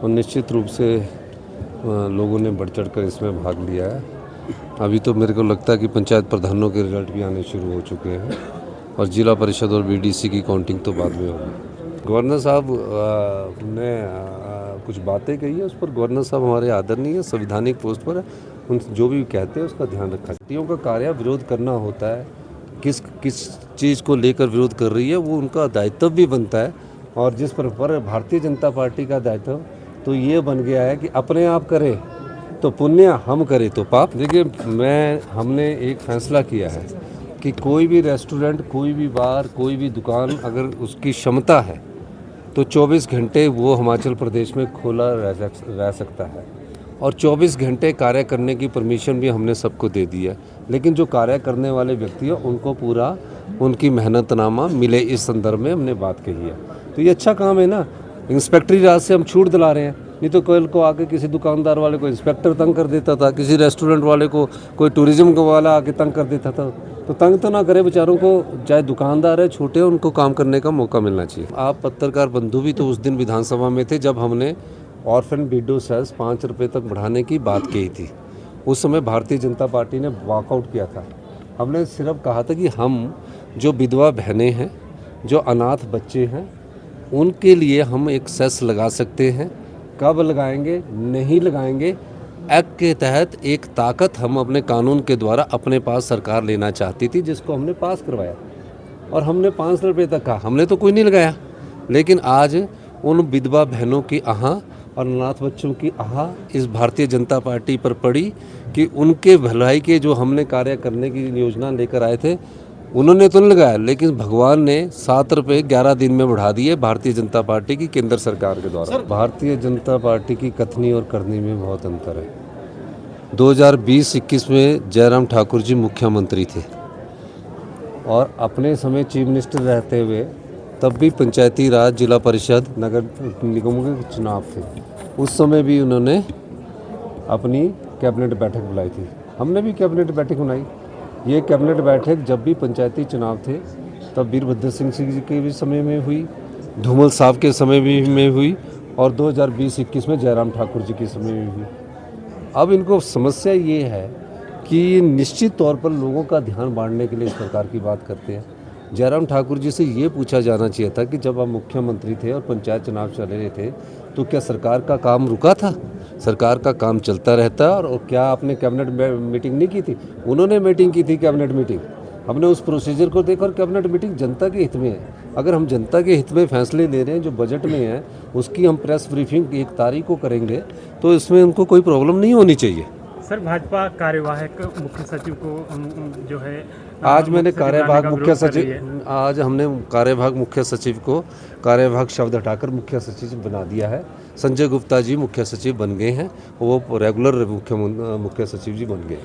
और निश्चित रूप से लोगों ने बढ़ चढ़ कर इसमें भाग लिया है। अभी तो मेरे को लगता है कि पंचायत प्रधानों के रिजल्ट भी आने शुरू हो चुके हैं और जिला परिषद और बीडीसी की काउंटिंग तो बाद में होगी। गवर्नर साहब ने कुछ बातें कही है, उस पर गवर्नर साहब हमारे आदरणीय है, संवैधानिक पोस्ट पर है, उन जो भी कहते हैं उसका ध्यान रखा। पार्टियों का कार्य विरोध करना होता है, किस किस चीज़ को लेकर विरोध कर रही है वो उनका दायित्व भी बनता है। और जिस पर भारतीय जनता पार्टी का दायित्व तो ये बन गया है कि अपने आप करे तो पुण्य, हम करें तो पाप। देखिए, हमने एक फैसला किया है कि कोई भी रेस्टोरेंट, कोई भी बार, कोई भी दुकान अगर उसकी क्षमता है तो 24 घंटे वो हिमाचल प्रदेश में खुला रह सकता है और 24 घंटे कार्य करने की परमिशन भी हमने सबको दे दी है। लेकिन जो कार्य करने वाले व्यक्ति हैं उनको पूरा उनकी मेहनतनामा मिले, इस संदर्भ में हमने बात कही है। तो ये अच्छा काम है ना, इंस्पेक्टरी राज से हम छूट दिला रहे हैं। नहीं तो कल को आके किसी दुकानदार वाले को इंस्पेक्टर तंग कर देता था, किसी रेस्टोरेंट वाले को कोई टूरिज्म का वाला आके तंग कर देता था। तो तंग तो ना करे बेचारों को, चाहे दुकानदार है छोटे, उनको काम करने का मौका मिलना चाहिए। आप पत्रकार बंधु भी तो उस दिन विधानसभा में थे जब हमने ऑर्फन विडो सेस 5 रुपये तक बढ़ाने की बात कही थी। उस समय भारतीय जनता पार्टी ने वॉकआउट किया था। हमने सिर्फ कहा था कि हम जो विधवा बहनें हैं, जो अनाथ बच्चे हैं, उनके लिए हम एक सेस लगा सकते हैं। कब लगाएंगे? नहीं लगाएंगे। एक्ट के तहत एक ताकत हम अपने कानून के द्वारा अपने पास सरकार लेना चाहती थी, जिसको हमने पास करवाया और हमने 5 रुपये तक कहा। हमने तो कोई नहीं लगाया, लेकिन आज उन विधवा बहनों की आह और अनाथ बच्चों की आह इस भारतीय जनता पार्टी पर पड़ी कि उनके भलाई के जो हमने कार्य करने की योजना लेकर आए थे उन्होंने तो नहीं लगाया, लेकिन भगवान ने 7 रुपये 11 दिन में बढ़ा दिए भारतीय जनता पार्टी की केंद्र सरकार के द्वारा। भारतीय जनता पार्टी की कथनी और करनी में बहुत अंतर है। 2020-21 में जयराम ठाकुर जी मुख्यमंत्री थे और अपने समय चीफ मिनिस्टर रहते हुए तब भी पंचायती राज, जिला परिषद, नगर निगमों के चुनाव थे। उस समय भी उन्होंने अपनी कैबिनेट बैठक बुलाई थी, हमने भी कैबिनेट बैठक बनाई। ये कैबिनेट बैठक जब भी पंचायती चुनाव थे तब वीरभद्र सिंह जी के भी समय में हुई, धूमल साहब के समय में हुई और 2020-21 में जयराम ठाकुर जी के समय में हुई। अब इनको समस्या ये है कि निश्चित तौर पर लोगों का ध्यान बांटने के लिए इस प्रकार की बात करते हैं। जयराम ठाकुर जी से ये पूछा जाना चाहिए था कि जब आप मुख्यमंत्री थे और पंचायत चुनाव चल रहे थे तो क्या सरकार का काम रुका था? सरकार का काम चलता रहता है। और क्या आपने कैबिनेट मीटिंग नहीं की थी? उन्होंने मीटिंग की थी, कैबिनेट मीटिंग। हमने उस प्रोसीजर को देखा और कैबिनेट मीटिंग जनता के हित में है। अगर हम जनता के हित में फैसले ले रहे हैं, जो बजट में है उसकी हम प्रेस ब्रीफिंग 1 तारीख को करेंगे तो इसमें उनको कोई प्रॉब्लम नहीं होनी चाहिए। सर, भाजपा कार्यवाहक मुख्य सचिव को जो है आज हमने कार्यवाहक मुख्य सचिव को कार्यवाहक शब्द हटाकर मुख्य सचिव बना दिया है। संजय गुप्ता जी मुख्य सचिव बन गए हैं, वो रेगुलर मुख्य सचिव जी बन गए।